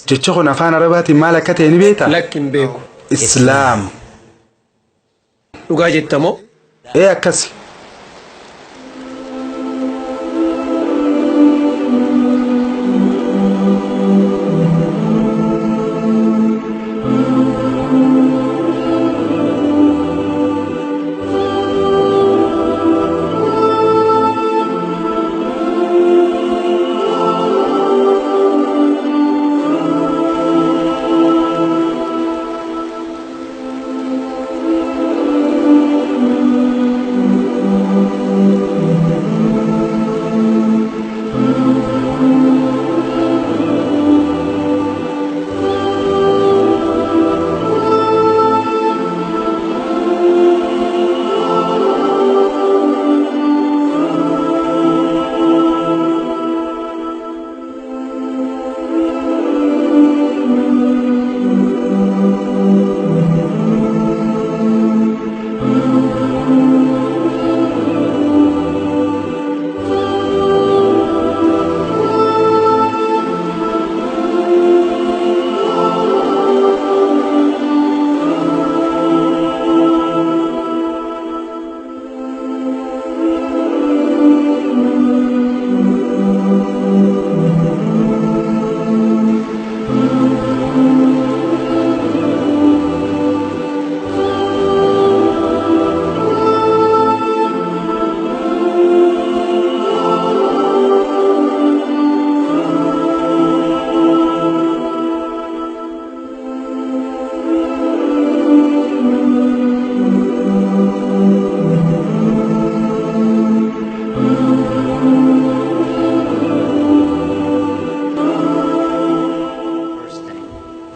jecha kun afaan arabaatiin maal akka ta'e ni beektaa? Lakkin beeku. Islaam. Dhugaa jettamoo? Akkasi.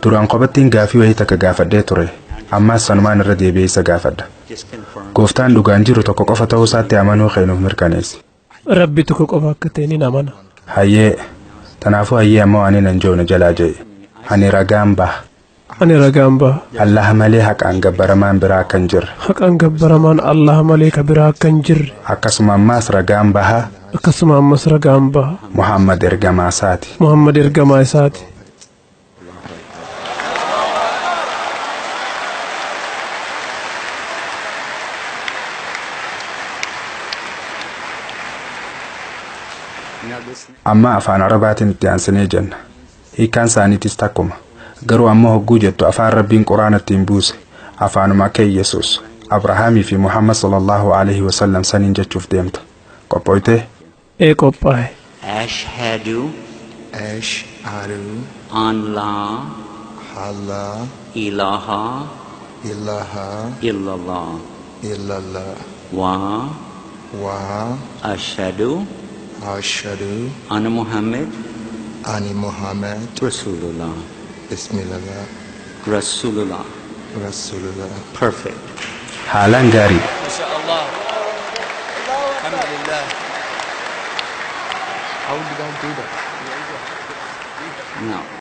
Duraan qobattiin gaafii wayii takka gaafadhee ture. Ammaas sanumaan irra deebi'ee isa gaafadha. Gooftaan dhugaan jiru tokko qofa ta'uu isaatti amanuu keenuuf mirkaneessi. Rabbi tokko qofa akka ta'e ni amana. Hayyee. Tanaafuu hayyee ammoo ani nan joona jalaa jee. Ani ragaan baha. Allah malee haqaan gabbaramaan biraa akka hin jirre. Haqaan gabbaramaan Allah malee ka biraa akka hin jirre. Akkasuma ammaas ragaan baha. Muhammad ergamaa isaati. Amma afaan arabaatiin itti aansinee jenna. Hiikaan isaaniitis takkuma. Garuu ammoo hogguu jettu afaan Rabbiin quraanatti hin buuse. Afaanuma akka Yesuus, Abrahaamii fi Muhammad sallallahu alaihi wasallam saniin jechuuf deemta. Qophooytee? Qophaa'e. Ashhadu an la ilaha illallah wa ashhadu Ana Muhammad Rasulullah. Bismillah. Rasulullah. Perfect. Haalaan gaarii. Mashallah. Alhamdulillah. How did I do that? Now.